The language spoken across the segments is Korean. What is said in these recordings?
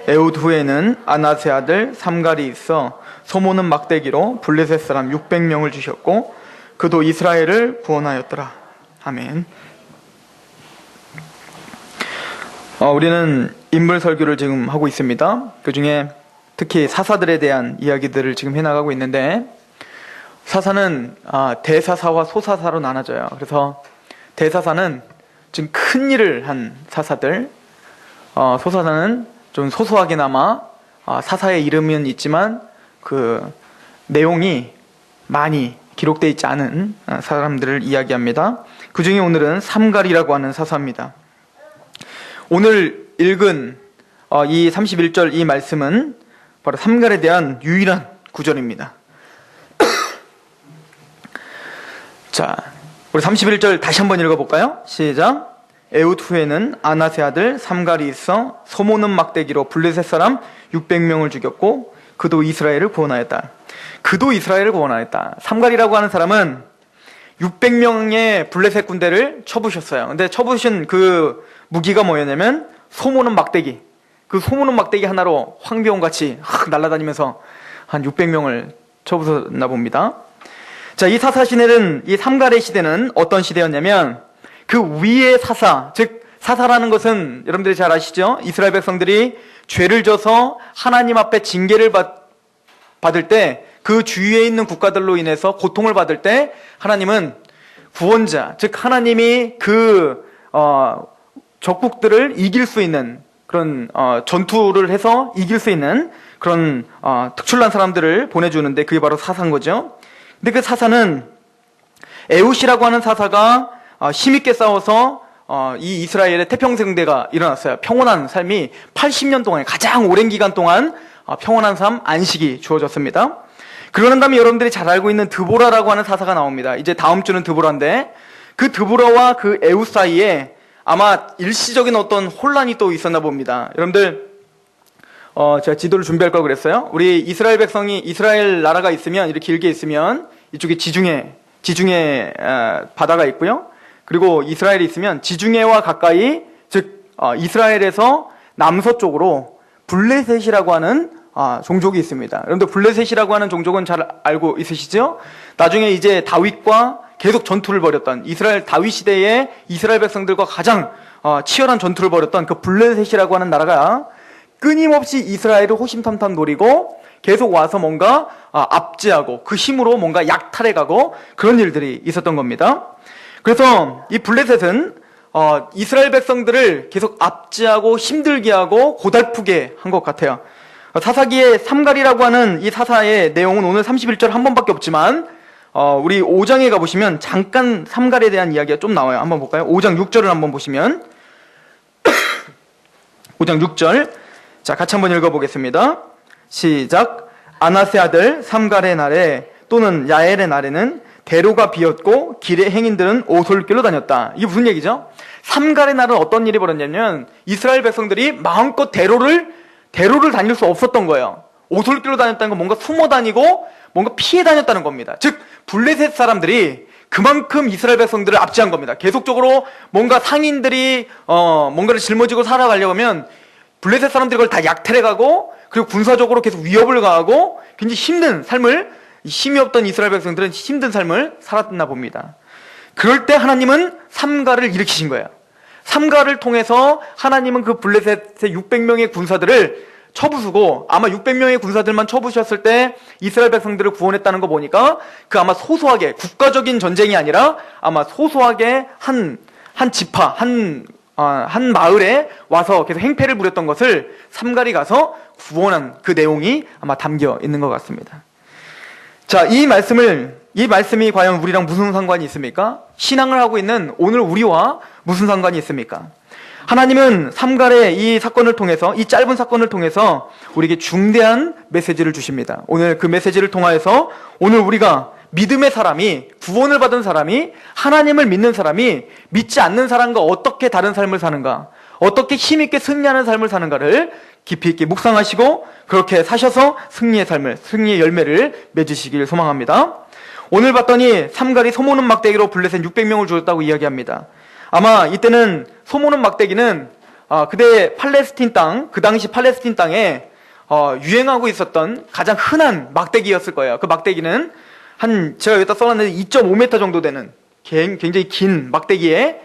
에웃 후에는 아낫의 아들 삼갈이 있어 소모는 막대기로 블레셋 사람 600명을 주셨고 그도 이스라엘을 구원하였더라. 아멘. 우리는 인물 설교를 지금 하고 있습니다. 그 중에 특히 사사들에 대한 이야기들을 지금 해나가고 있는데, 사사는 대사사와 소사사로 나눠져요. 그래서 대사사는 지금 큰 일을 한 사사들, 소사사는 좀 소소하게나마 사사의 이름은 있지만 그 내용이 많이 기록되어 있지 않은 사람들을 이야기합니다. 그 중에 오늘은 삼갈이라고 하는 사사입니다. 오늘 읽은 이 31절 이 말씀은 바로 삼갈에 대한 유일한 구절입니다. 자, 우리 31절 다시 한번 읽어볼까요? 시작. 에웃 후에는 아낫의 아들 삼갈이 있어 소모는 막대기로 블레셋 사람 600명을 죽였고 그도 이스라엘을 구원하였다. 그도 이스라엘을 구원하였다. 삼갈이라고 하는 사람은 600명의 블레셋 군대를 쳐부셨어요. 근데 쳐부신 그 무기가 뭐였냐면 소모는 막대기. 그 소모는 막대기 하나로 황비용같이 날아다니면서 한 600명을 쳐부셨나 봅니다. 자, 이 사사 시대는, 이 삼갈의 시대는 어떤 시대였냐면 그 위의 사사, 즉 사사라는 것은 여러분들이 잘 아시죠? 이스라엘 백성들이 죄를 져서 하나님 앞에 징계를 받을 때, 그 주위에 있는 국가들로 인해서 고통을 받을 때 하나님은 구원자, 즉 하나님이 그 적국들을 이길 수 있는 그런 전투를 해서 이길 수 있는 그런 특출난 사람들을 보내주는데 그게 바로 사사인 거죠. 근데 그 사사는 에웃이라고 하는 사사가 힘있게 싸워서 이 이스라엘의 태평성대가 일어났어요. 평온한 삶이 80년 동안, 가장 오랜 기간 동안 평온한 삶, 안식이 주어졌습니다. 그러는 다음에 여러분들이 잘 알고 있는 드보라라고 하는 사사가 나옵니다. 이제 다음 주는 드보라인데 그 드보라와 그 에웃 사이에 아마 일시적인 어떤 혼란이 또 있었나 봅니다. 여러분들 제가 지도를 준비할 걸 그랬어요. 우리 이스라엘 백성이, 이스라엘 나라가 있으면, 이렇게 길게 있으면 이쪽에 지중해 바다가 있고요. 그리고 이스라엘이 있으면 지중해와 가까이, 즉 이스라엘에서 남서쪽으로 블레셋이라고 하는 종족이 있습니다. 여러분들 블레셋이라고 하는 종족은 잘 알고 있으시죠? 나중에 이제 다윗과 계속 전투를 벌였던, 이스라엘 다윗 시대에 이스라엘 백성들과 가장 치열한 전투를 벌였던 그 블레셋이라고 하는 나라가 끊임없이 이스라엘을 호심탐탐 노리고 계속 와서 뭔가 압제하고 그 힘으로 뭔가 약탈해가고 그런 일들이 있었던 겁니다. 그래서 이 블레셋은 이스라엘 백성들을 계속 압제하고 힘들게 하고 고달프게 한 것 같아요. 사사기의 삼갈이라고 하는 이 사사의 내용은 오늘 31절 한 번밖에 없지만 우리 5장에 가보시면 잠깐 삼갈에 대한 이야기가 좀 나와요. 한번 볼까요? 5장 6절을 한번 보시면 5장 6절, 자, 같이 한번 읽어보겠습니다. 시작. 아낫의 아들 삼갈의 날에 또는 야엘의 날에는 대로가 비었고 길의 행인들은 오솔길로 다녔다. 이게 무슨 얘기죠? 삼갈의 날은 어떤 일이 벌어졌냐면 이스라엘 백성들이 마음껏 대로를 다닐 수 없었던 거예요. 오솔길로 다녔다는 건 뭔가 숨어 다니고 뭔가 피해 다녔다는 겁니다. 즉 블레셋 사람들이 그만큼 이스라엘 백성들을 압제한 겁니다. 계속적으로 뭔가 상인들이 뭔가를 짊어지고 살아가려고 하면 블레셋 사람들이 그걸 다 약탈해가고 그리고 군사적으로 계속 위협을 가하고 굉장히 힘든 삶을, 힘이 없던 이스라엘 백성들은 힘든 삶을 살았나 봅니다. 그럴 때 하나님은 삼갈을 일으키신 거예요. 삼갈을 통해서 하나님은 그 블레셋의 600명의 군사들을 쳐부수고, 아마 600명의 군사들만 쳐부셨을 때 이스라엘 백성들을 구원했다는 거 보니까 그 아마 소소하게, 국가적인 전쟁이 아니라 아마 소소하게 한 지파, 한 마을에 와서 계속 행패를 부렸던 것을 삼갈이 가서 구원한 그 내용이 아마 담겨 있는 것 같습니다. 자, 이 말씀이 과연 우리랑 무슨 상관이 있습니까? 신앙을 하고 있는 오늘 우리와 무슨 상관이 있습니까? 하나님은 삼갈의 이 사건을 통해서, 이 짧은 사건을 통해서 우리에게 중대한 메시지를 주십니다. 오늘 그 메시지를 통하여서 오늘 우리가 믿음의 사람이, 구원을 받은 사람이, 하나님을 믿는 사람이 믿지 않는 사람과 어떻게 다른 삶을 사는가, 어떻게 힘있게 승리하는 삶을 사는가를 깊이 있게 묵상하시고 그렇게 사셔서 승리의 삶을, 승리의 열매를 맺으시길 소망합니다. 오늘 봤더니 삼갈이 소모는 막대기로 블레셋 600명을 죽였다고 이야기합니다. 아마 이때는 소모는 막대기는 그때 팔레스틴 땅, 그 당시 팔레스틴 땅에 유행하고 있었던 가장 흔한 막대기였을 거예요. 그 막대기는 제가 여기다 써놨는데 2.5m 정도 되는 굉장히 긴 막대기에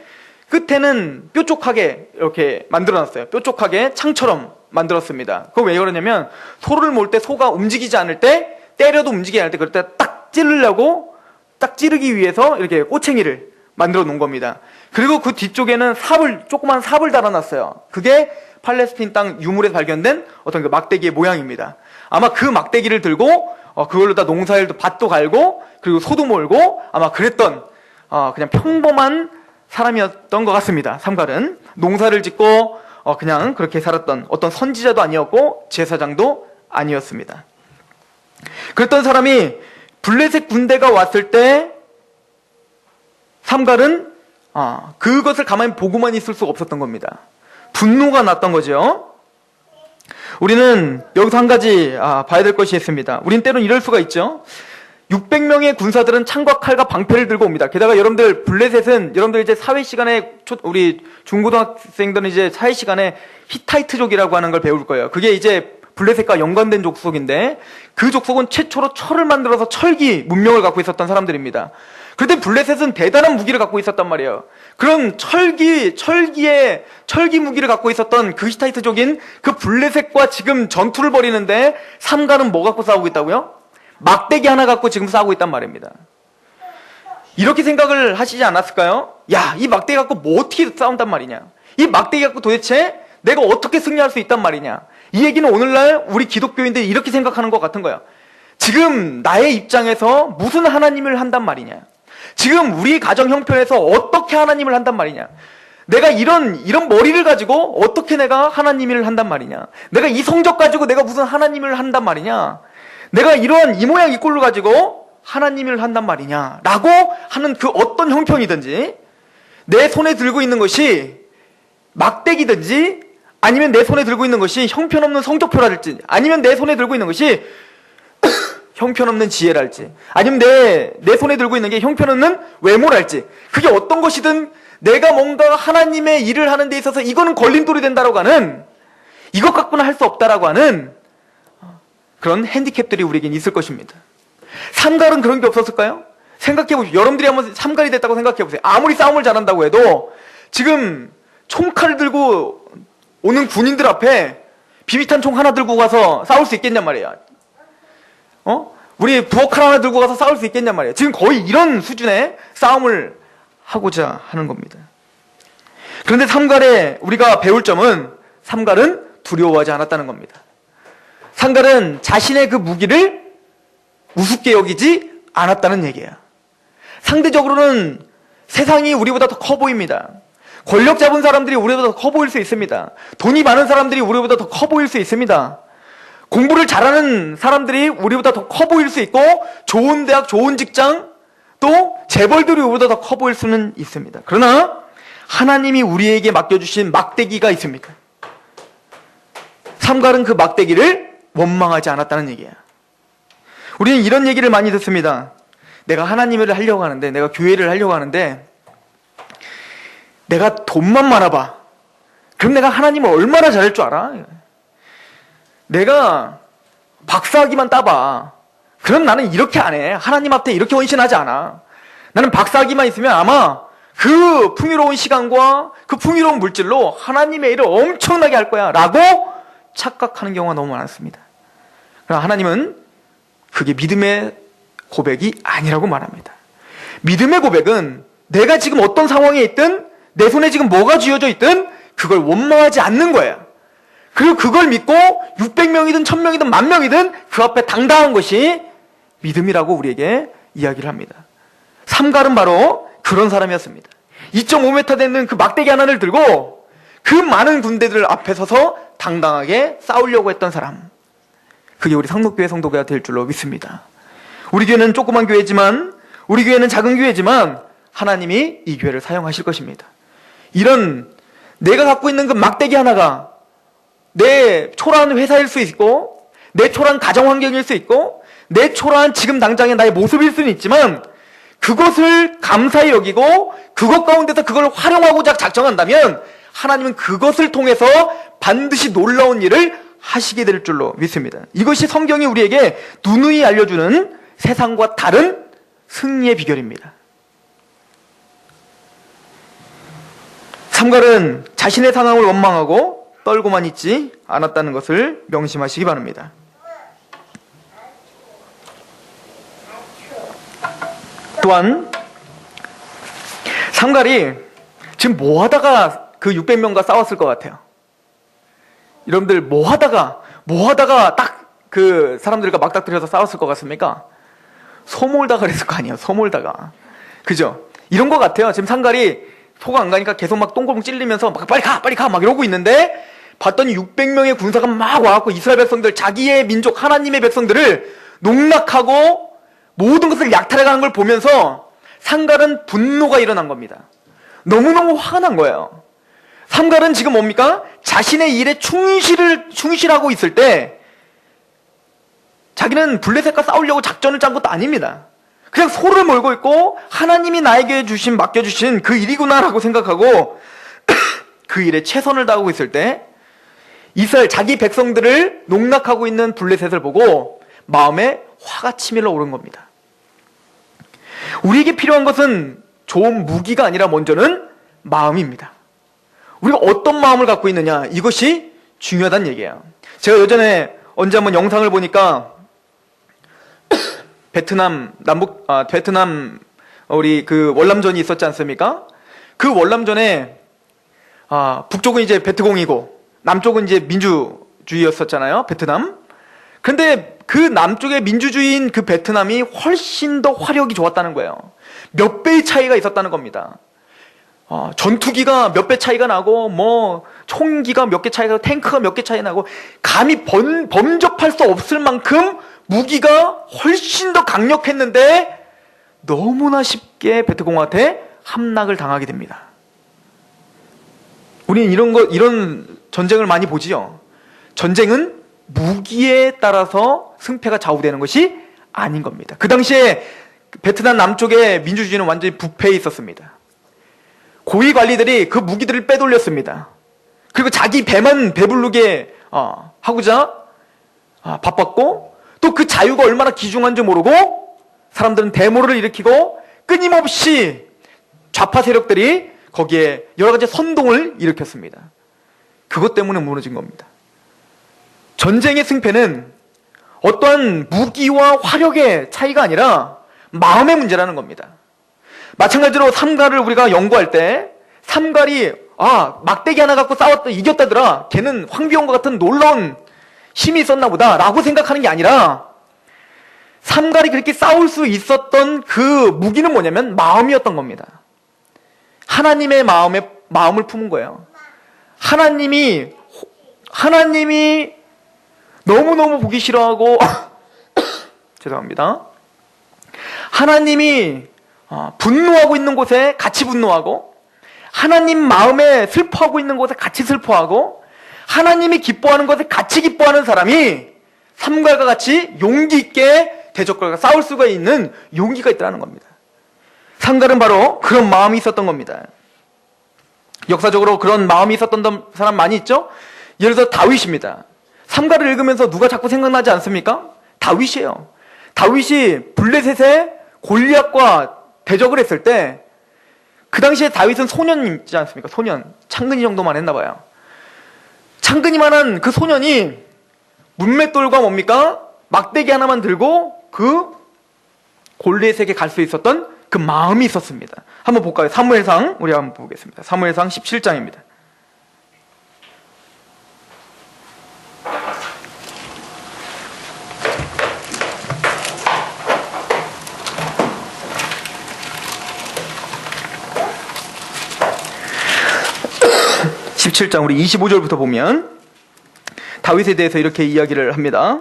끝에는 뾰족하게 이렇게 만들어놨어요. 뾰족하게 창처럼 만들었습니다. 그거 왜 그러냐면 소를 몰 때 소가 움직이지 않을 때, 때려도 움직이지 않을 때 그럴 때 딱 찌르려고, 딱 찌르기 위해서 이렇게 꼬챙이를 만들어 놓은 겁니다. 그리고 그 뒤쪽에는 조그만 삽을 달아놨어요. 그게 팔레스틴 땅 유물에서 발견된 어떤 그 막대기의 모양입니다. 아마 그 막대기를 들고 그걸로 다 농사일도 밭도 갈고 그리고 소도 몰고 아마 그랬던 그냥 평범한 사람이었던 것 같습니다. 삼갈은 농사를 짓고 그냥 그렇게 살았던 어떤 선지자도 아니었고 제사장도 아니었습니다. 그랬던 사람이 블레셋 군대가 왔을 때 삼갈은 그것을 가만히 보고만 있을 수가 없었던 겁니다. 분노가 났던 거죠. 우리는 여기서 한 가지 봐야 될 것이 있습니다. 우린 때론 이럴 수가 있죠. 600명의 군사들은 창과 칼과 방패를 들고 옵니다. 게다가 여러분들 블레셋은 여러분들 이제 사회 시간에 우리 중고등학생들은 이제 사회 시간에 히타이트족이라고 하는 걸 배울 거예요. 그게 이제 블레셋과 연관된 족속인데 그 족속은 최초로 철을 만들어서 철기 문명을 갖고 있었던 사람들입니다. 그런데 블레셋은 대단한 무기를 갖고 있었단 말이에요. 그런 철기 무기를 갖고 있었던 그 히타이트족인 그 블레셋과 지금 전투를 벌이는데 삼갈은 뭐 갖고 싸우고 있다고요? 막대기 하나 갖고 지금 싸우고 있단 말입니다. 이렇게 생각을 하시지 않았을까요? 야, 이 막대기 갖고 뭐 어떻게 싸운단 말이냐? 이 막대기 갖고 도대체 내가 어떻게 승리할 수 있단 말이냐? 이 얘기는 오늘날 우리 기독교인들이 이렇게 생각하는 것 같은 거예요. 지금 나의 입장에서 무슨 하나님을 한단 말이냐? 지금 우리 가정 형편에서 어떻게 하나님을 한단 말이냐? 내가 이런 머리를 가지고 어떻게 내가 하나님을 한단 말이냐? 내가 이 성적 가지고 내가 무슨 하나님을 한단 말이냐? 내가 이러한 이 모양 이 꼴로 가지고 하나님을 한단 말이냐? 라고 하는 그 어떤 형편이든지 내 손에 들고 있는 것이 막대기든지 아니면 내 손에 들고 있는 것이 형편없는 성적표랄지 아니면 내 손에 들고 있는 것이 형편없는 지혜랄지 아니면 내 손에 들고 있는 게 형편없는 외모랄지 그게 어떤 것이든 내가 뭔가 하나님의 일을 하는 데 있어서 이거는 걸림돌이 된다라고 하는 이것 갖고는 할 수 없다라고 하는 그런 핸디캡들이 우리에겐 있을 것입니다. 삼갈은 그런 게 없었을까요? 생각해보십시오. 여러분들이 한번 삼갈이 됐다고 생각해보세요. 아무리 싸움을 잘한다고 해도 지금 총칼을 들고 오는 군인들 앞에 비비탄 총 하나 들고 가서 싸울 수 있겠냔 말이에요. 우리 부엌칼 하나 들고 가서 싸울 수 있겠냔 말이에요. 지금 거의 이런 수준의 싸움을 하고자 하는 겁니다. 그런데 삼갈에 우리가 배울 점은 삼갈은 두려워하지 않았다는 겁니다. 삼갈은 자신의 그 무기를 우습게 여기지 않았다는 얘기예요. 상대적으로는 세상이 우리보다 더 커 보입니다. 권력 잡은 사람들이 우리보다 더 커 보일 수 있습니다. 돈이 많은 사람들이 우리보다 더 커 보일 수 있습니다. 공부를 잘하는 사람들이 우리보다 더 커 보일 수 있고 좋은 대학, 좋은 직장, 또 재벌들이 우리보다 더 커 보일 수는 있습니다. 그러나 하나님이 우리에게 맡겨주신 막대기가 있습니다. 삼갈은 그 막대기를 원망하지 않았다는 얘기예요. 우리는 이런 얘기를 많이 듣습니다. 내가 하나님을 하려고 하는데, 내가 교회를 하려고 하는데 내가 돈만 많아봐. 그럼 내가 하나님을 얼마나 잘할 줄 알아? 내가 박사학위만 따봐. 그럼 나는 이렇게 안 해. 하나님 앞에 이렇게 헌신하지 않아. 나는 박사학위만 있으면 아마 그 풍요로운 시간과 그 풍요로운 물질로 하나님의 일을 엄청나게 할 거야 라고 착각하는 경우가 너무 많습니다. 그러나 하나님은 그게 믿음의 고백이 아니라고 말합니다. 믿음의 고백은 내가 지금 어떤 상황에 있든 내 손에 지금 뭐가 쥐어져 있든 그걸 원망하지 않는 거예요. 그리고 그걸 믿고 600명이든 1000명이든 10,000명이든 그 앞에 당당한 것이 믿음이라고 우리에게 이야기를 합니다. 삼갈은 바로 그런 사람이었습니다. 2.5m 되는 그 막대기 하나를 들고 그 많은 군대들 앞에 서서 당당하게 싸우려고 했던 사람. 그게 우리 상록교회 성도가 될 줄로 믿습니다. 우리 교회는 조그만 교회지만, 우리 교회는 작은 교회지만 하나님이 이 교회를 사용하실 것입니다. 이런 내가 갖고 있는 그 막대기 하나가 내 초라한 회사일 수 있고, 내 초라한 가정 환경일 수 있고, 내 초라한 지금 당장의 나의 모습일 수는 있지만 그것을 감사히 여기고 그것 가운데서 그걸 활용하고자 작정한다면 하나님은 그것을 통해서 반드시 놀라운 일을 하시게 될 줄로 믿습니다. 이것이 성경이 우리에게 누누이 알려주는 세상과 다른 승리의 비결입니다. 삼갈은 자신의 상황을 원망하고 떨고만 있지 않았다는 것을 명심하시기 바랍니다. 또한 삼갈이 지금 뭐 하다가 그 600명과 싸웠을 것 같아요? 여러분들 뭐 하다가 딱 그 사람들과 막닥뜨려서 싸웠을 것 같습니까? 소몰다가 그랬을 거 아니에요. 소몰다가. 그죠? 이런 것 같아요. 지금 삼갈이 소가 안 가니까 계속 막 똥구멍 찔리면서 막 빨리 가 막 이러고 있는데, 봤더니 600명의 군사가 막 와갖고 이스라엘 백성들, 자기의 민족 하나님의 백성들을 농락하고 모든 것을 약탈해가는 걸 보면서 삼갈은 분노가 일어난 겁니다. 너무너무 화가 난 거예요. 삼갈은 지금 뭡니까? 자신의 일에 충실하고 있을 때 자기는 블레셋과 싸우려고 작전을 짠 것도 아닙니다. 그냥 소를 몰고 있고 하나님이 나에게 맡겨주신 그 일이구나라고 생각하고 그 일에 최선을 다하고 있을 때 이스라엘 자기 백성들을 농락하고 있는 블레셋을 보고 마음에 화가 치밀어 오른 겁니다. 우리에게 필요한 것은 좋은 무기가 아니라 먼저는 마음입니다. 우리가 어떤 마음을 갖고 있느냐, 이것이 중요하다는 얘기예요. 제가 예전에 언제 한번 영상을 보니까 베트남 우리 그 월남전이 있었지 않습니까? 그 월남전에 북쪽은 이제 베트공이고 남쪽은 이제 민주주의였었잖아요, 베트남. 근데 그 남쪽의 민주주의인 그 베트남이 훨씬 더 화력이 좋았다는 거예요. 몇 배의 차이가 있었다는 겁니다. 전투기가 몇 배 차이가 나고, 뭐, 총기가 몇 개 차이가 나고, 탱크가 몇 개 차이 나고, 감히 범접할 수 없을 만큼 무기가 훨씬 더 강력했는데, 너무나 쉽게 베트공한테 함락을 당하게 됩니다. 우리는 이런 전쟁을 많이 보지요. 전쟁은 무기에 따라서 승패가 좌우되는 것이 아닌 겁니다. 그 당시에 베트남 남쪽의 민주주의는 완전히 부패해 있었습니다. 고위 관리들이 그 무기들을 빼돌렸습니다. 그리고 자기 배만 배부르게 하고자 바빴고, 또 그 자유가 얼마나 귀중한 줄 모르고 사람들은 데모를 일으키고 끊임없이 좌파 세력들이 거기에 여러 가지 선동을 일으켰습니다. 그것 때문에 무너진 겁니다. 전쟁의 승패는 어떠한 무기와 화력의 차이가 아니라 마음의 문제라는 겁니다. 마찬가지로 삼갈을 우리가 연구할 때 삼갈이 막대기 하나 갖고 싸웠다 이겼다더라, 걔는 황비용과 같은 놀라운 힘이 있었나 보다 라고 생각하는 게 아니라, 삼갈이 그렇게 싸울 수 있었던 그 무기는 뭐냐면 마음이었던 겁니다. 하나님의 마음을 품은 거예요. 하나님이 너무너무 보기 싫어하고 죄송합니다. 하나님이 분노하고 있는 곳에 같이 분노하고, 하나님 마음에 슬퍼하고 있는 곳에 같이 슬퍼하고, 하나님이 기뻐하는 것에 같이 기뻐하는 사람이 삼갈과 같이 용기 있게 대적과 싸울 수가 있는 용기가 있다는 겁니다. 삼갈은 바로 그런 마음이 있었던 겁니다. 역사적으로 그런 마음이 있었던 사람 많이 있죠? 예를 들어 다윗입니다. 삼갈을 읽으면서 누가 자꾸 생각나지 않습니까? 다윗이에요. 다윗이 블레셋의 골리앗과 대적을 했을 때, 그 당시에 다윗은 소년이지 않습니까? 소년. 창근이 정도만 했나 봐요. 창근이만한 그 소년이 문맷돌과 뭡니까? 막대기 하나만 들고 그 골리앗에게 갈 수 있었던 그 마음이 있었습니다. 한번 볼까요? 사무엘상 우리 한번 보겠습니다. 사무엘상 17장입니다. (17장) 우리 25절부터 보면 다윗에 대해서 이렇게 이야기를 합니다.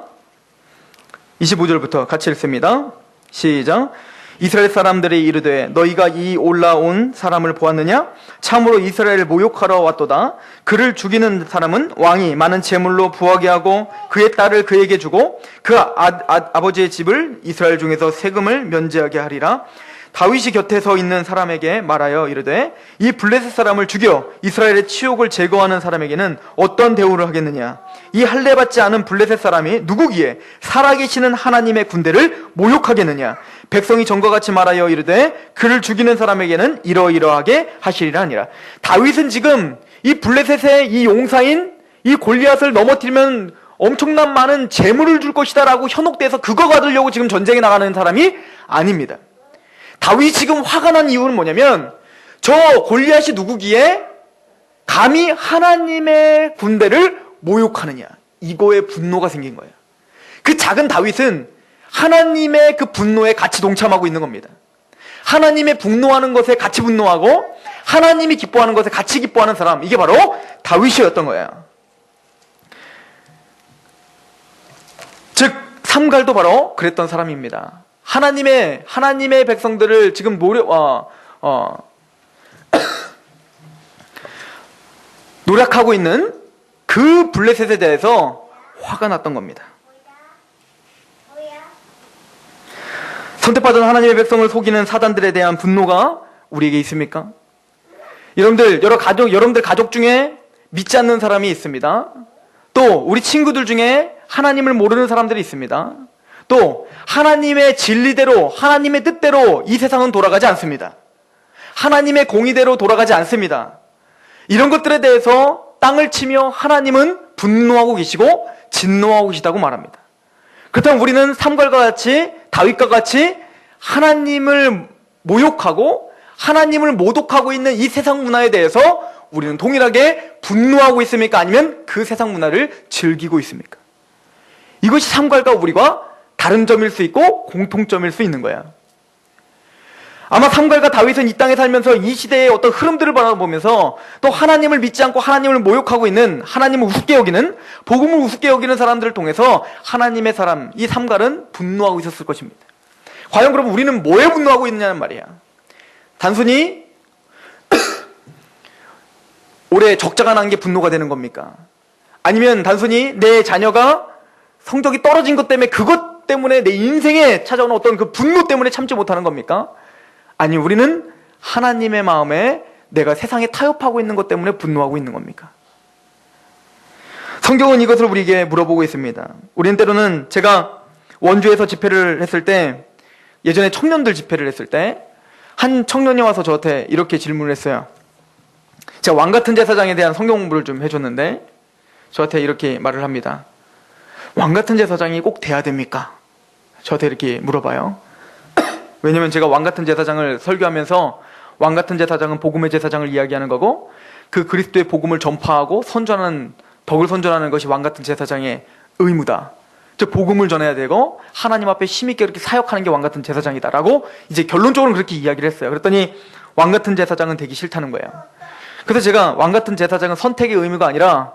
25절부터 같이 읽습니다. 시작. 이스라엘 사람들이 이르되 너희가 이 올라온 사람을 보았느냐? 참으로 이스라엘을 모욕하러 왔도다. 그를 죽이는 사람은 왕이 많은 재물로 부하게 하고 그의 딸을 그에게 주고 그 아버지의 집을 이스라엘 중에서 세금을 면제하게 하리라. 다윗이 곁에 서 있는 사람에게 말하여 이르되 이 블레셋 사람을 죽여 이스라엘의 치욕을 제거하는 사람에게는 어떤 대우를 하겠느냐? 이 할례받지 않은 블레셋 사람이 누구기에 살아계시는 하나님의 군대를 모욕하겠느냐? 백성이 전과 같이 말하여 이르되 그를 죽이는 사람에게는 이러이러하게 하시리라 하니라. 다윗은 지금 이 블레셋의 이 용사인 이 골리앗을 넘어뜨리면 엄청난 많은 재물을 줄 것이다 라고 현혹돼서 그거 받으려고 지금 전쟁에 나가는 사람이 아닙니다. 다윗이 지금 화가 난 이유는 뭐냐면 저 골리앗이 누구기에 감히 하나님의 군대를 모욕하느냐, 이거에 분노가 생긴 거예요. 그 작은 다윗은 하나님의 그 분노에 같이 동참하고 있는 겁니다. 하나님의 분노하는 것에 같이 분노하고 하나님이 기뻐하는 것에 같이 기뻐하는 사람, 이게 바로 다윗이었던 거예요. 즉 삼갈도 바로 그랬던 사람입니다. 하나님의 백성들을 지금 노력하고 있는 그 블레셋에 대해서 화가 났던 겁니다. 선택받은 하나님의 백성을 속이는 사단들에 대한 분노가 우리에게 있습니까? 여러분들 가족 중에 믿지 않는 사람이 있습니다. 또 우리 친구들 중에 하나님을 모르는 사람들이 있습니다. 또 하나님의 진리대로, 하나님의 뜻대로 이 세상은 돌아가지 않습니다. 하나님의 공의대로 돌아가지 않습니다. 이런 것들에 대해서 땅을 치며 하나님은 분노하고 계시고 진노하고 계시다고 말합니다. 그렇다면 우리는 삼갈과 같이, 다윗과 같이 하나님을 모욕하고 하나님을 모독하고 있는 이 세상 문화에 대해서 우리는 동일하게 분노하고 있습니까? 아니면 그 세상 문화를 즐기고 있습니까? 이것이 삼갈과 우리가 다른 점일 수 있고 공통점일 수 있는 거야. 아마 삼갈과 다윗은 이 땅에 살면서 이 시대의 어떤 흐름들을 바라보면서 또 하나님을 믿지 않고 하나님을 모욕하고 있는, 하나님을 우습게 여기는, 복음을 우습게 여기는 사람들을 통해서 하나님의 사람, 이 삼갈은 분노하고 있었을 것입니다. 과연 그럼 우리는 뭐에 분노하고 있느냐는 말이야. 단순히 올해 적자가 난 게 분노가 되는 겁니까? 아니면 단순히 내 자녀가 성적이 떨어진 것 때문에 그것 때문에 내 인생에 찾아오는 어떤 그 분노 때문에 참지 못하는 겁니까? 아니, 우리는 하나님의 마음에 내가 세상에 타협하고 있는 것 때문에 분노하고 있는 겁니까? 성경은 이것을 우리에게 물어보고 있습니다. 우리는 때로는 제가 원주에서 집회를 했을 때, 예전에 청년들 집회를 했을 때 한 청년이 와서 저한테 이렇게 질문을 했어요. 제가 왕같은 제사장에 대한 성경 공부를 좀 해줬는데 저한테 이렇게 말을 합니다. 왕같은 제사장이 꼭 돼야 됩니까? 저한테 이렇게 물어봐요. 왜냐면 제가 왕같은 제사장을 설교하면서 왕같은 제사장은 복음의 제사장을 이야기하는 거고 그 그리스도의 복음을 전파하고 선전하는, 덕을 선전하는 것이 왕같은 제사장의 의무다. 즉 복음을 전해야 되고 하나님 앞에 힘있게 그렇게 사역하는 게 왕같은 제사장이다라고 이제 결론적으로 그렇게 이야기를 했어요. 그랬더니 왕같은 제사장은 되기 싫다는 거예요. 그래서 제가 왕같은 제사장은 선택의 의무가 아니라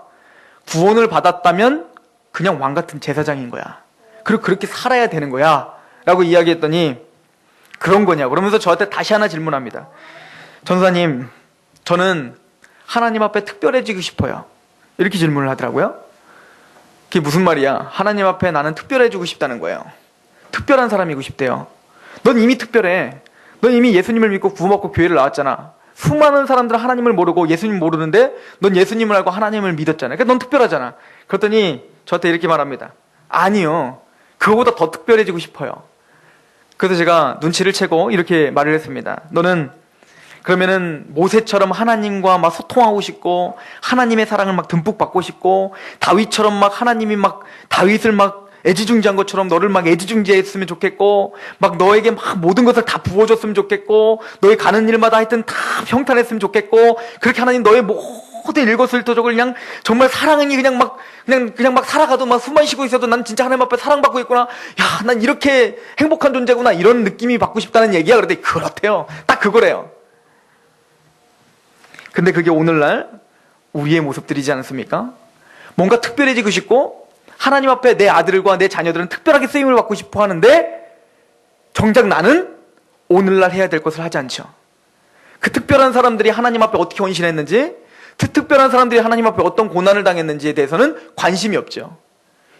구원을 받았다면 그냥 왕같은 제사장인 거야. 그리고 그렇게 살아야 되는 거야 라고 이야기했더니 그런 거냐 그러면서 저한테 다시 하나 질문합니다. 전사님, 저는 하나님 앞에 특별해지고 싶어요. 이렇게 질문을 하더라고요. 그게 무슨 말이야? 하나님 앞에 나는 특별해지고 싶다는 거예요. 특별한 사람이고 싶대요. 넌 이미 특별해. 넌 이미 예수님을 믿고 구원받고 교회를 나왔잖아. 수많은 사람들은 하나님을 모르고 예수님 모르는데 넌 예수님을 알고 하나님을 믿었잖아. 그러니까 넌 특별하잖아. 그랬더니 저한테 이렇게 말합니다. 아니요, 그거보다 더 특별해지고 싶어요. 그래서 제가 눈치를 채고 이렇게 말을 했습니다. 너는 그러면은 모세처럼 하나님과 막 소통하고 싶고 하나님의 사랑을 막 듬뿍 받고 싶고 다윗처럼 막 하나님이 막 다윗을 막 애지중지한 것처럼 너를 막 애지중지했으면 좋겠고 막 너에게 막 모든 것을 다 부어줬으면 좋겠고 너의 가는 일마다 하여튼 다 평탄했으면 좋겠고 그렇게 하나님 너의 모든 일거수일투족을 그냥 정말 사랑이 그냥 막 살아가도 막 숨만 쉬고 있어도 난 진짜 하나님 앞에 사랑받고 있구나. 야, 난 이렇게 행복한 존재구나. 이런 느낌이 받고 싶다는 얘기야. 그랬더니 그렇대요. 딱 그거래요. 근데 그게 오늘날 우리의 모습들이지 않습니까? 뭔가 특별해지고 싶고 하나님 앞에 내 아들과 내 자녀들은 특별하게 쓰임을 받고 싶어 하는데 정작 나는 오늘날 해야 될 것을 하지 않죠. 그 특별한 사람들이 하나님 앞에 어떻게 헌신했는지, 특별한 사람들이 하나님 앞에 어떤 고난을 당했는지에 대해서는 관심이 없죠.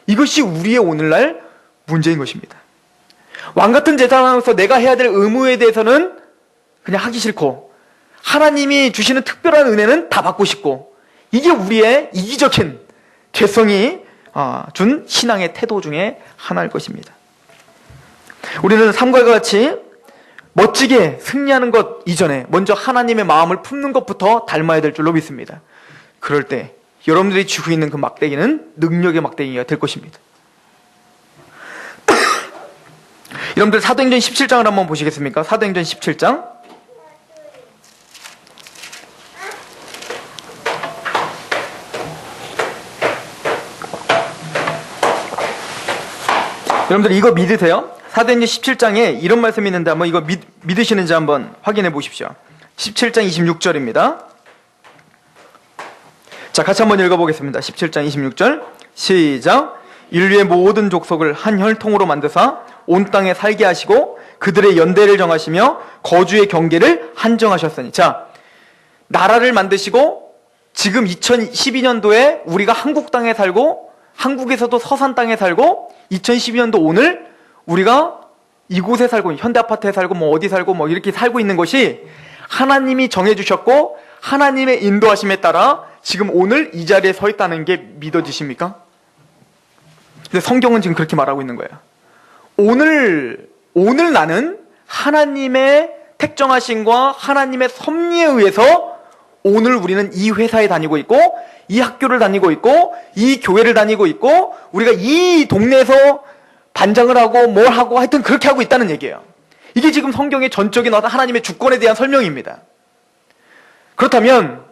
이것이 우리의 오늘날 문제인 것입니다. 왕 같은 제사장으로서 내가 해야 될 의무에 대해서는 그냥 하기 싫고, 하나님이 주시는 특별한 은혜는 다 받고 싶고, 이게 우리의 이기적인 죄성이 준 신앙의 태도 중에 하나일 것입니다. 우리는 삶과 같이 멋지게 승리하는 것 이전에 먼저 하나님의 마음을 품는 것부터 닮아야 될 줄로 믿습니다. 그럴 때 여러분들이 쥐고 있는 그 막대기는 능력의 막대기가 될 것입니다. 여러분들 사도행전 17장을 한번 보시겠습니까? 사도행전 17장. 여러분들 이거 믿으세요? 사도행전 17장에 이런 말씀이 있는데 한번 이거 믿으시는지 한번 확인해 보십시오. 17장 26절입니다. 자, 같이 한번 읽어보겠습니다. 17장 26절 시작. 인류의 모든 족속을 한 혈통으로 만드사 온 땅에 살게 하시고 그들의 연대를 정하시며 거주의 경계를 한정하셨으니. 자, 나라를 만드시고 지금 2012년도에 우리가 한국 땅에 살고 한국에서도 서산 땅에 살고 2012년도 오늘 우리가 이곳에 살고 현대 아파트에 살고 뭐 어디 살고 뭐 이렇게 살고 있는 것이 하나님이 정해주셨고 하나님의 인도하심에 따라 지금 오늘 이 자리에 서 있다는 게 믿어지십니까? 근데 성경은 지금 그렇게 말하고 있는 거예요. 오늘 나는 하나님의 택정하심과 하나님의 섭리에 의해서 오늘 우리는 이 회사에 다니고 있고 이 학교를 다니고 있고 이 교회를 다니고 있고 우리가 이 동네에서 반장을 하고 뭘 하고 하여튼 그렇게 하고 있다는 얘기예요. 이게 지금 성경의 전적인 하나님의 주권에 대한 설명입니다. 그렇다면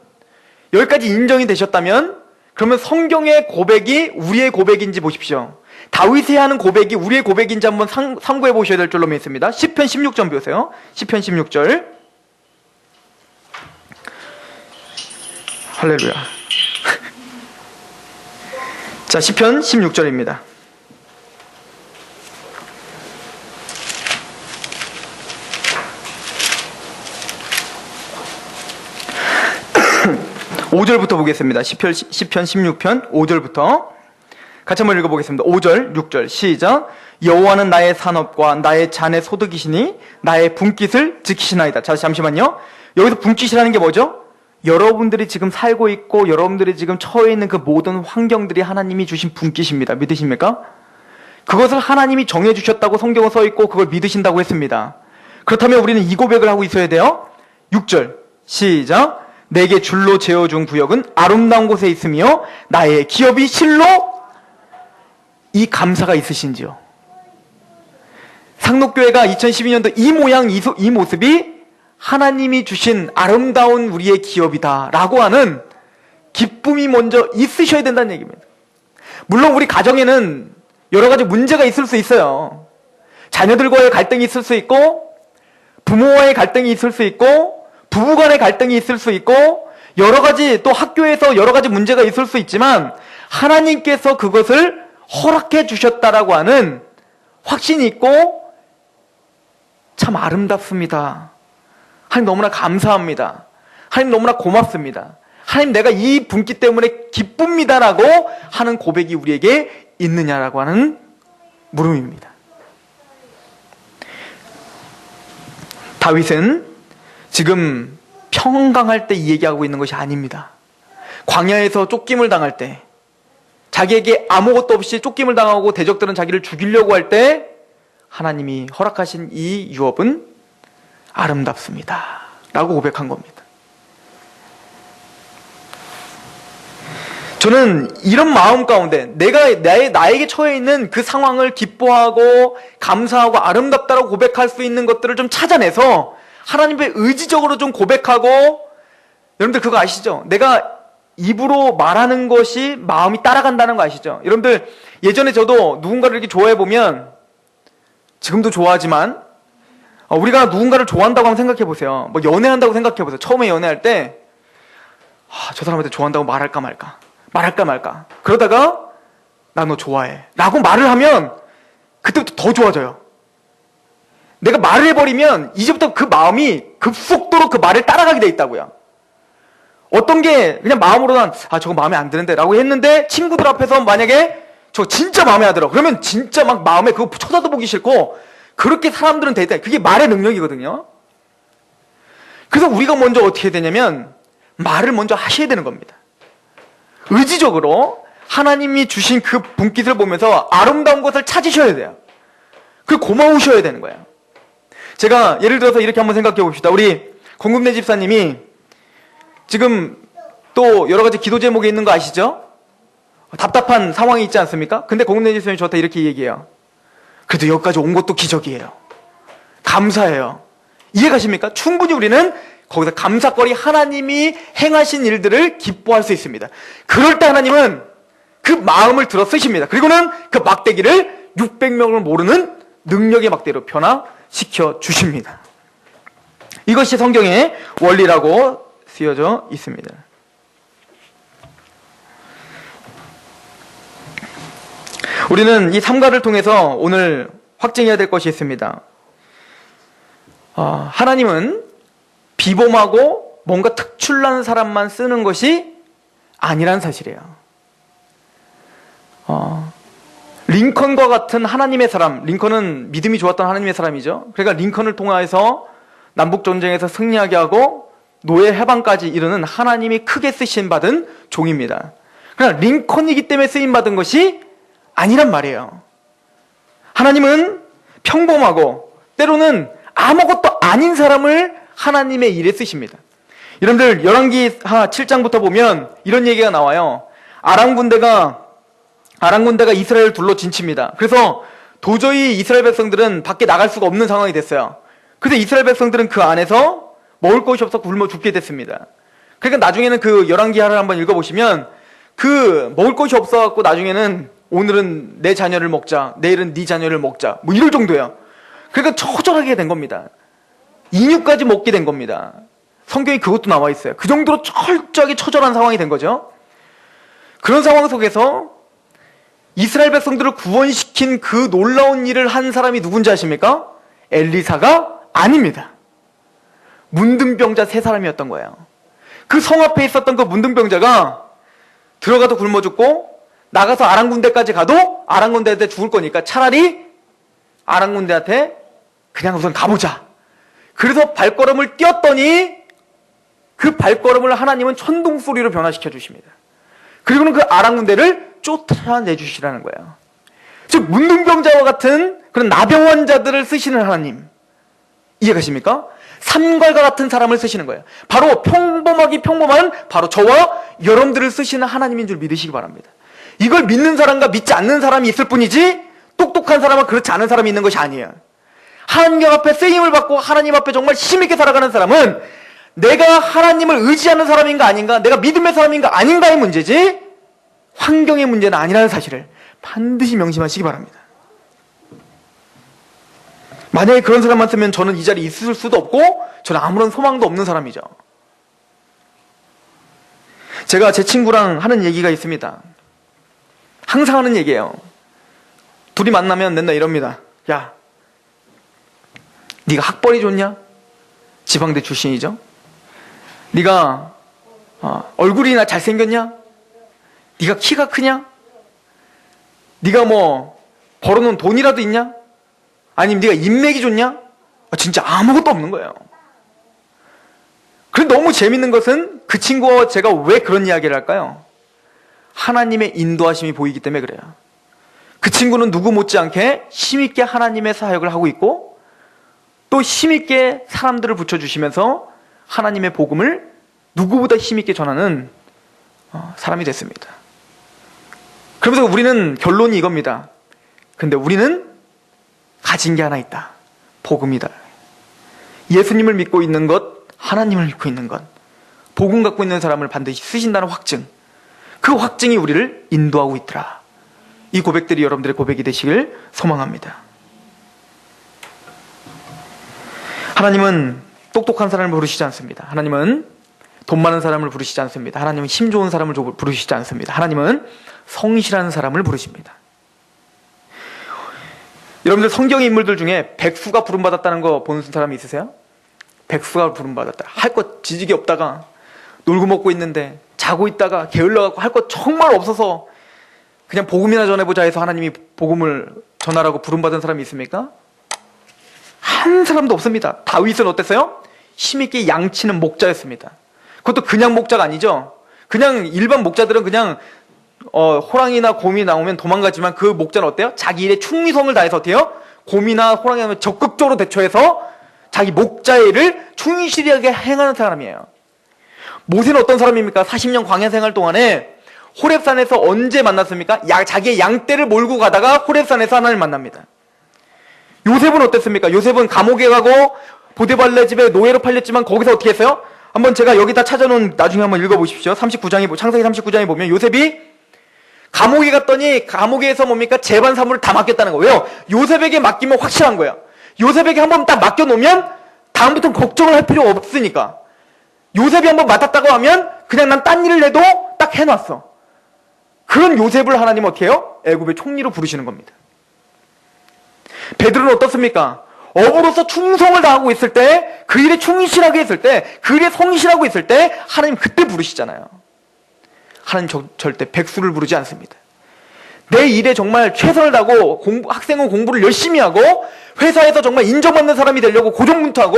여기까지 인정이 되셨다면 그러면 성경의 고백이 우리의 고백인지 보십시오. 다윗이 하는 고백이 우리의 고백인지 한번 참고해 보셔야 될 줄로 믿습니다. 시편 16절 보세요. 시편 16절. 할렐루야. 자, 시편 16절입니다. (5절부터) 보겠습니다. 시편 16편 5절부터 같이 한번 읽어보겠습니다. 5절 6절 시작. 여호와는 나의 산업과 나의 잔의 소득이시니 나의 분깃을 지키시나이다. 자, 잠시만요. 여기서 분깃이라는 게 뭐죠? 여러분들이 지금 살고 있고 여러분들이 지금 처해 있는 그 모든 환경들이 하나님이 주신 분깃입니다. 믿으십니까? 그것을 하나님이 정해주셨다고 성경에 써있고 그걸 믿으신다고 했습니다. 그렇다면 우리는 이 고백을 하고 있어야 돼요. 6절 시작. 내게 줄로 재어준 구역은 아름다운 곳에 있으며 나의 기업이 실로. 이 감사가 있으신지요? 상록교회가 2012년도 이 모양 이 모습이 하나님이 주신 아름다운 우리의 기업이다 라고 하는 기쁨이 먼저 있으셔야 된다는 얘기입니다. 물론 우리 가정에는 여러 가지 문제가 있을 수 있어요. 자녀들과의 갈등이 있을 수 있고 부모와의 갈등이 있을 수 있고 부부 간의 갈등이 있을 수 있고 여러 가지 또 학교에서 여러 가지 문제가 있을 수 있지만 하나님께서 그것을 허락해 주셨다라고 하는 확신이 있고 참 아름답습니다. 하나님 너무나 감사합니다. 하나님 너무나 고맙습니다. 하나님 내가 이 분기 때문에 기쁩니다라고 하는 고백이 우리에게 있느냐라고 하는 물음입니다. 다윗은 지금 평강할 때 이 얘기하고 있는 것이 아닙니다. 광야에서 쫓김을 당할 때 자기에게 아무것도 없이 쫓김을 당하고 대적들은 자기를 죽이려고 할 때 하나님이 허락하신 이 유업은 아름답습니다 라고 고백한 겁니다. 저는 이런 마음 가운데 나에게 처해 있는 그 상황을 기뻐하고 감사하고 아름답다라고 고백할 수 있는 것들을 좀 찾아내서 하나님께 의지적으로 좀 고백하고, 여러분들 그거 아시죠? 내가 입으로 말하는 것이 마음이 따라간다는 거 아시죠? 여러분들 예전에 저도 누군가를 이렇게 좋아해보면, 지금도 좋아하지만 우리가 누군가를 좋아한다고 한번 생각해 보세요. 뭐 연애한다고 생각해 보세요. 처음에 연애할 때 저 사람한테 좋아한다고 말할까 말까 그러다가 나 너 좋아해 라고 말을 하면 그때부터 더 좋아져요. 내가 말을 해버리면 이제부터 그 마음이 급속도로 그 말을 따라가게 돼 있다고요. 어떤 게 그냥 마음으로는 저거 마음에 안 드는데 라고 했는데 친구들 앞에서 만약에 저 진짜 마음에 안 들어 그러면 진짜 막 마음에 그거 쳐다도 보기 싫고 그렇게 사람들은 되다. 그게 말의 능력이거든요. 그래서 우리가 먼저 어떻게 해야 되냐면 말을 먼저 하셔야 되는 겁니다. 의지적으로 하나님이 주신 그 분깃을 보면서 아름다운 것을 찾으셔야 돼요. 그 고마우셔야 되는 거예요. 제가 예를 들어서 이렇게 한번 생각해 봅시다. 우리 공급내 집사님이 지금 또 여러 가지 기도 제목이 있는 거 아시죠? 답답한 상황이 있지 않습니까? 근데 공급내 집사님이 저한테 이렇게 얘기해요. 그래도 여기까지 온 것도 기적이에요. 감사해요. 이해가십니까? 충분히 우리는 거기서 감사거리 하나님이 행하신 일들을 기뻐할 수 있습니다. 그럴 때 하나님은 그 마음을 들어 쓰십니다. 그리고는 그 막대기를 600명을 모르는 능력의 막대로 변화시켜 주십니다. 이것이 성경의 원리라고 쓰여져 있습니다. 우리는 이 삼가를 통해서 오늘 확증해야 될 것이 있습니다. 하나님은 비범하고 뭔가 특출난 사람만 쓰는 것이 아니란 사실이에요. 링컨과 같은 하나님의 사람, 링컨은 믿음이 좋았던 하나님의 사람이죠. 그러니까 링컨을 통해서 남북전쟁에서 승리하게 하고 노예 해방까지 이르는 하나님이 크게 쓰신 받은 종입니다. 그러나 링컨이기 때문에 쓰임받은 것이 아니란 말이에요. 하나님은 평범하고 때로는 아무것도 아닌 사람을 하나님의 일에 쓰십니다. 여러분들 열왕기 7장부터 보면 이런 얘기가 나와요. 아람 군대가 이스라엘을 둘러 진칩니다. 그래서 도저히 이스라엘 백성들은 밖에 나갈 수가 없는 상황이 됐어요. 그래서 이스라엘 백성들은 그 안에서 먹을 것이 없어 굶어 죽게 됐습니다. 그러니까 나중에는 그 열왕기하를 한번 읽어보시면 그 먹을 것이 없어갖고 나중에는 오늘은 내 자녀를 먹자, 내일은 네 자녀를 먹자, 뭐 이럴 정도예요. 그러니까 처절하게 된 겁니다. 인육까지 먹게 된 겁니다. 성경에 그것도 나와 있어요. 그 정도로 철저하게 처절한 상황이 된 거죠. 그런 상황 속에서 이스라엘 백성들을 구원시킨 그 놀라운 일을 한 사람이 누군지 아십니까? 엘리사가 아닙니다. 문둥병자 3사람이었던 거예요. 그 성 앞에 있었던 그 문둥병자가 들어가도 굶어 죽고 나가서 아람 군대까지 가도 아람 군대한테 죽을 거니까 차라리 아람 군대한테 그냥 우선 가보자. 그래서 발걸음을 띄었더니 그 발걸음을 하나님은 천둥 소리로 변화시켜 주십니다. 그리고는 그 아람 군대를 쫓아내 주시라는 거예요. 즉 문둥병자와 같은 그런 나병 자들을 쓰시는 하나님, 이해가십니까? 삼갈과 같은 사람을 쓰시는 거예요. 바로 평범한 바로 저와 여러분들을 쓰시는 하나님인 줄 믿으시기 바랍니다. 이걸 믿는 사람과 믿지 않는 사람이 있을 뿐이지 똑똑한 사람과 그렇지 않은 사람이 있는 것이 아니에요. 하나님 앞에 쓰임을 받고 하나님 앞에 정말 힘있게 살아가는 사람은 내가 하나님을 의지하는 사람인가 아닌가, 내가 믿음의 사람인가 아닌가의 문제지 환경의 문제는 아니라는 사실을 반드시 명심하시기 바랍니다. 만약에 그런 사람만 쓰면 저는 이 자리에 있을 수도 없고 저는 아무런 소망도 없는 사람이죠. 제가 제 친구랑 하는 얘기가 있습니다. 항상 하는 얘기예요. 둘이 만나면 맨날 이럽니다. 야, 네가 학벌이 좋냐? 지방대 출신이죠. 네가 얼굴이나 잘생겼냐? 네가 키가 크냐? 네가 뭐 벌어놓은 돈이라도 있냐? 아니면 네가 인맥이 좋냐? 진짜 아무것도 없는 거예요. 그런데 너무 재밌는 것은 그 친구와 제가 왜 그런 이야기를 할까요? 하나님의 인도하심이 보이기 때문에 그래요. 그 친구는 누구 못지않게 힘있게 하나님의 사역을 하고 있고 또 힘있게 사람들을 붙여주시면서 하나님의 복음을 누구보다 힘있게 전하는 사람이 됐습니다. 그러면서 우리는 결론이 이겁니다. 근데 우리는 가진 게 하나 있다. 복음이다. 예수님을 믿고 있는 것, 하나님을 믿고 있는 것, 복음 갖고 있는 사람을 반드시 쓰신다는 확증, 그 확증이 우리를 인도하고 있더라. 이 고백들이 여러분들의 고백이 되시길 소망합니다. 하나님은 똑똑한 사람을 부르시지 않습니다. 하나님은 돈 많은 사람을 부르시지 않습니다. 하나님은 힘 좋은 사람을 부르시지 않습니다. 하나님은 성실한 사람을 부르십니다. 여러분들 성경의 인물들 중에 백수가 부름받았다는 거 보는 사람이 있으세요? 백수가 부름받았다. 할 것 지지기 없다가 놀고 먹고 있는데 자고 있다가 게을러갖고 할 것 정말 없어서 그냥 복음이나 전해보자 해서 하나님이 복음을 전하라고 부름받은 사람이 있습니까? 한 사람도 없습니다. 다윗은 어땠어요? 힘있게 양치는 목자였습니다. 그것도 그냥 목자가 아니죠. 그냥 일반 목자들은 그냥 호랑이나 곰이 나오면 도망가지만, 그 목자는 어때요? 자기 일에 충성을 다해서 어때요? 곰이나 호랑이 나오면 적극적으로 대처해서 자기 목자의 일을 충실하게 행하는 사람이에요. 모세는 어떤 사람입니까? 40년 광야 생활 동안에 호렙산에서 언제 만났습니까? 자기의 양떼를 몰고 가다가 호렙산에서 하나님을 만납니다. 요셉은 어땠습니까? 요셉은 감옥에 가고 보디발레 집에 노예로 팔렸지만 거기서 어떻게 했어요? 한번 제가 여기다 찾아놓은, 나중에 한번 읽어보십시오. 창세기 39장에 보면 요셉이 감옥에 갔더니 감옥에서 뭡니까? 재반 사물을 다 맡겼다는 거예요. 왜요? 요셉에게 맡기면 확실한 거예요. 요셉에게 한번 딱 맡겨놓으면 다음부터는 걱정을 할 필요 없으니까. 요셉이 한번 맡았다고 하면 그냥 난 딴 일을 해도 딱 해놨어. 그런 요셉을 하나님은 어떻게 해요? 애굽의 총리로 부르시는 겁니다. 베드로는 어떻습니까? 어부로서 충성을 다하고 있을 때, 그 일에 충실하게 했을 때, 그 일에 성실하고 있을 때 하나님 그때 부르시잖아요. 하나님 절대 백수를 부르지 않습니다. 내 일에 정말 최선을 다하고 학생은 공부를 열심히 하고 회사에서 정말 인정받는 사람이 되려고 고군분투하고,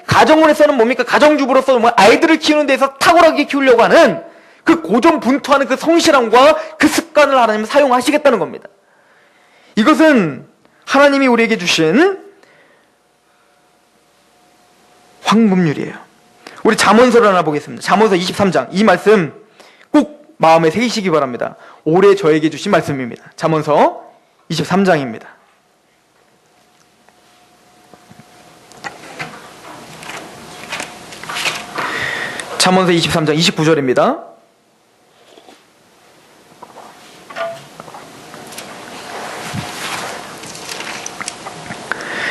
가정원에서는 뭡니까? 가정주부로서 아이들을 키우는 데서 탁월하게 키우려고 하는 그 고전분투하는 그 성실함과 그 습관을 하나님은 사용하시겠다는 겁니다. 이것은 하나님이 우리에게 주신 황금률이에요. 우리 잠언서를 하나 보겠습니다. 잠언서 23장. 이 말씀 꼭 마음에 새기시기 바랍니다. 올해 저에게 주신 말씀입니다. 잠언서 23장입니다. 잠언서 23장 29절입니다.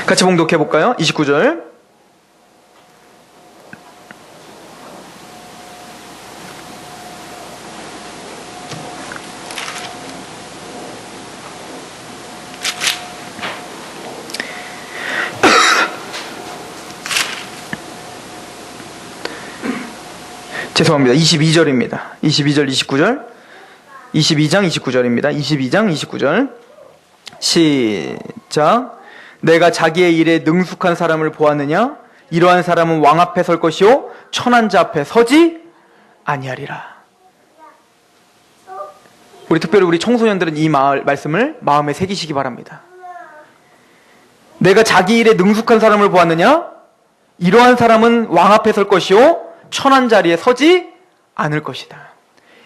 같이 봉독해 볼까요? 29절. 죄송합니다. 22절입니다. 22절, 29절. 22장 29절입니다. 22장 29절. 시작. 내가 자기의 일에 능숙한 사람을 보았느냐? 이러한 사람은 왕 앞에 설 것이요 천한 자 앞에 서지 아니하리라. 특별히 우리 청소년들은 이 말씀을 마음에 새기시기 바랍니다. 내가 자기 일에 능숙한 사람을 보았느냐? 이러한 사람은 왕 앞에 설 것이요 천한 자리에 서지 않을 것이다.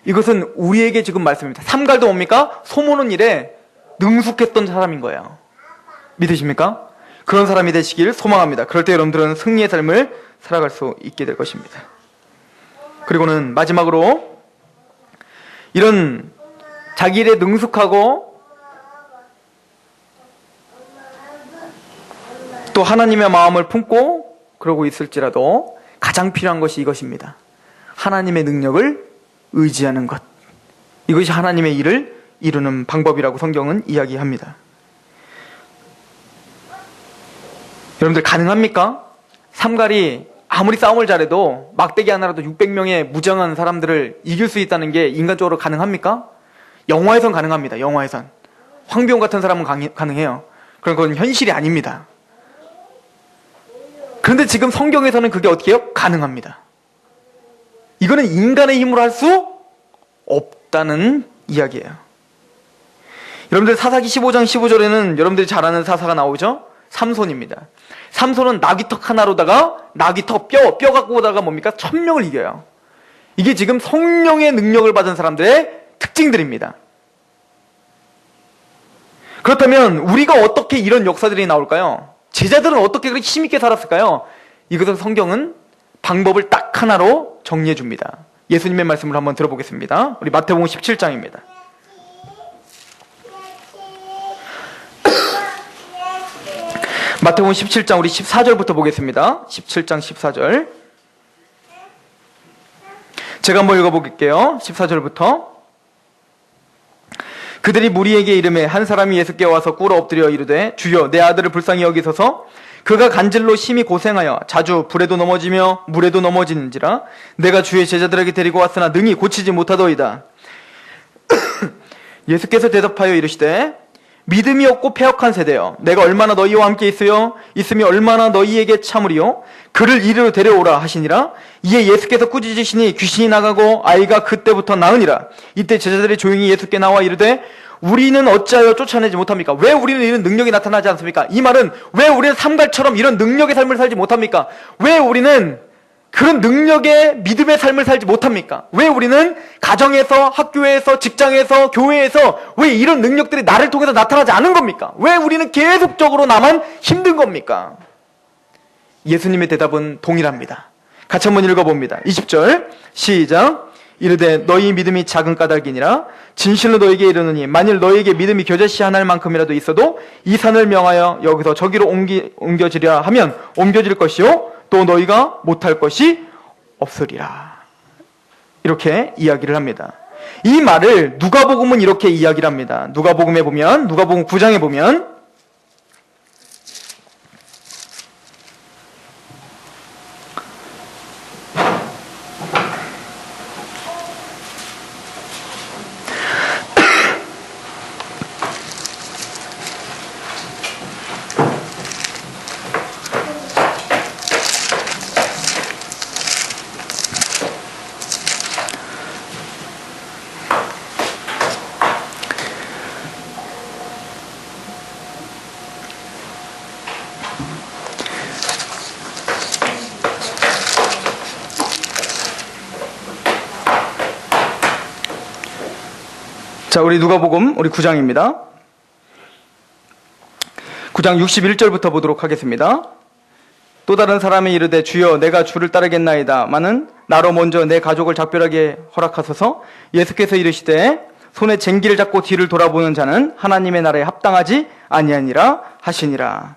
이것은 우리에게 지금 말씀입니다. 삼갈도 뭡니까? 소모는 일에 능숙했던 사람인 거예요. 믿으십니까? 그런 사람이 되시길 소망합니다. 그럴 때 여러분들은 승리의 삶을 살아갈 수 있게 될 것입니다. 그리고는 마지막으로, 이런 자기 일에 능숙하고 또 하나님의 마음을 품고 그러고 있을지라도 가장 필요한 것이 이것입니다. 하나님의 능력을 의지하는 것. 이것이 하나님의 일을 이루는 방법이라고 성경은 이야기합니다. 여러분들 가능합니까? 삼갈이 아무리 싸움을 잘해도 막대기 하나라도 600명의 무장한 사람들을 이길 수 있다는 게 인간적으로 가능합니까? 영화에선 가능합니다. 영화에선. 황비용 같은 사람은 가능해요. 그런 건 현실이 아닙니다. 그런데 지금 성경에서는 그게 어떻게 해요? 가능합니다. 이거는 인간의 힘으로 할 수 없다는 이야기예요. 여러분들 사사기 15장 15절에는 여러분들이 잘 아는 사사가 나오죠? 삼손입니다. 삼손은 나귀턱 하나로다가 나귀턱 뼈 갖고 오다가 뭡니까? 1000명을 이겨요. 이게 지금 성령의 능력을 받은 사람들의 특징들입니다. 그렇다면 우리가 어떻게 이런 역사들이 나올까요? 제자들은 어떻게 그렇게 힘있게 살았을까요? 이것은 성경은 방법을 딱 하나로 정리해 줍니다. 예수님의 말씀을 한번 들어보겠습니다. 우리 마태복음 17장입니다. 마태복음 17장 우리 14절부터 보겠습니다. 17장 14절. 제가 한번 읽어볼게요. 14절부터. 그들이 무리에게 이르매 한 사람이 예수께 와서 꿇어 엎드려 이르되 주여 내 아들을 불쌍히 여기소서. 그가 간질로 심히 고생하여 자주 불에도 넘어지며 물에도 넘어지는지라. 내가 주의 제자들에게 데리고 왔으나 능히 고치지 못하더이다. 예수께서 대답하여 이르시되 믿음이 없고 패역한 세대여, 내가 얼마나 너희와 함께 있으며 얼마나 너희에게 참으리요. 그를 이리로 데려오라 하시니라. 이에 예수께서 꾸짖으시니 귀신이 나가고 아이가 그때부터 나으니라. 이때 제자들이 조용히 예수께 나와 이르되 우리는 어찌하여 쫓아내지 못합니까? 왜 우리는 이런 능력이 나타나지 않습니까? 이 말은 왜 우리는 삼갈처럼 이런 능력의 삶을 살지 못합니까? 왜 우리는 그런 능력의 믿음의 삶을 살지 못합니까? 왜 우리는 가정에서, 학교에서, 직장에서, 교회에서 왜 이런 능력들이 나를 통해서 나타나지 않은 겁니까? 왜 우리는 계속적으로 나만 힘든 겁니까? 예수님의 대답은 동일합니다. 같이 한번 읽어봅니다. 20절 시작. 이르되 너희 믿음이 작은 까닭이니라. 진실로 너희에게 이르노니 만일 너희에게 믿음이 겨자씨 하나일 만큼이라도 있어도 이 산을 명하여 여기서 저기로 옮겨지려 하면 옮겨질 것이요 또 너희가 못할 것이 없으리라. 이렇게 이야기를 합니다. 이 말을 누가복음은 이렇게 이야기를 합니다. 누가복음에 보면, 누가복음 9장에 보면 자, 우리 누가복음 우리 9장입니다. 9장 61절부터 보도록 하겠습니다. 또 다른 사람이 이르되 주여 내가 주를 따르겠나이다 마는 나로 먼저 내 가족을 작별하게 허락하소서. 예수께서 이르시되 손에 쟁기를 잡고 뒤를 돌아보는 자는 하나님의 나라에 합당하지 아니하니라 하시니라.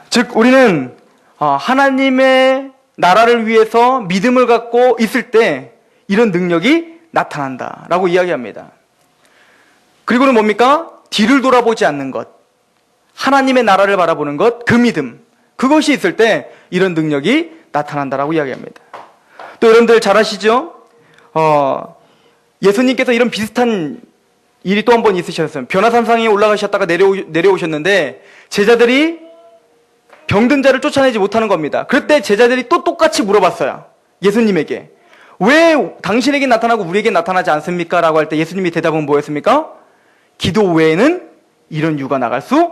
즉 우리는 하나님의 나라를 위해서 믿음을 갖고 있을 때 이런 능력이 나타난다라고 이야기합니다. 그리고는 뭡니까? 뒤를 돌아보지 않는 것, 하나님의 나라를 바라보는 것, 그 믿음, 그것이 있을 때 이런 능력이 나타난다라고 이야기합니다. 또 여러분들 잘 아시죠? 예수님께서 이런 비슷한 일이 또 한 번 있으셨어요. 변화산상에 올라가셨다가 내려오셨는데 제자들이 병든 자를 쫓아내지 못하는 겁니다. 그때 제자들이 또 똑같이 물어봤어요. 예수님에게. 왜 당신에게 나타나고 우리에게 나타나지 않습니까? 라고 할 때 예수님이 대답은 뭐였습니까? 기도 외에는 이런 유가 나갈 수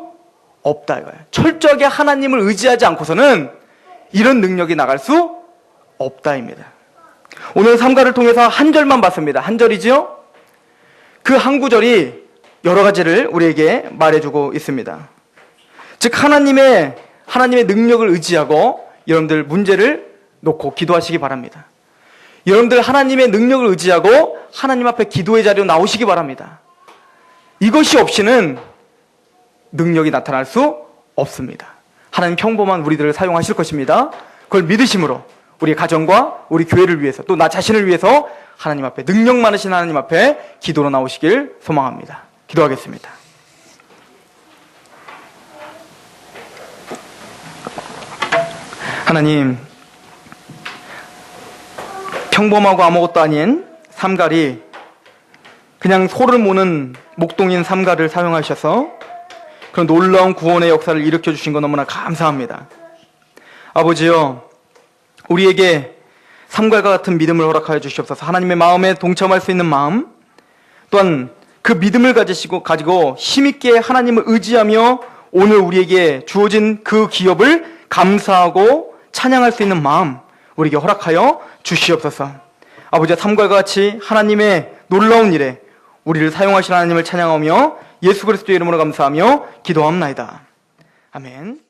없다 이거예요. 철저하게 하나님을 의지하지 않고서는 이런 능력이 나갈 수 없다입니다. 오늘 삼가를 통해서 한 절만 봤습니다. 한 절이지요? 그 한 구절이 여러 가지를 우리에게 말해주고 있습니다. 즉 하나님의 능력을 의지하고 여러분들 문제를 놓고 기도하시기 바랍니다. 여러분들 하나님의 능력을 의지하고 하나님 앞에 기도의 자리로 나오시기 바랍니다. 이것이 없이는 능력이 나타날 수 없습니다. 하나님 평범한 우리들을 사용하실 것입니다. 그걸 믿으심으로 우리 가정과 우리 교회를 위해서 또 나 자신을 위해서 하나님 앞에 능력 많으신 하나님 앞에 기도로 나오시길 소망합니다. 기도하겠습니다. 하나님, 평범하고 아무것도 아닌 삼갈이 그냥 소를 모는 목동인 삼갈을 사용하셔서 그런 놀라운 구원의 역사를 일으켜 주신 것 너무나 감사합니다. 아버지요, 우리에게 삼갈과 같은 믿음을 허락하여 주시옵소서. 하나님의 마음에 동참할 수 있는 마음, 또한 그 믿음을 가지고 힘있게 하나님을 의지하며 오늘 우리에게 주어진 그 기업을 감사하고 찬양할 수 있는 마음 우리에게 허락하여 주시옵소서. 아버지와 삼갈과 같이 하나님의 놀라운 일에 우리를 사용하신 하나님을 찬양하며 예수 그리스도의 이름으로 감사하며 기도합나이다. 아멘.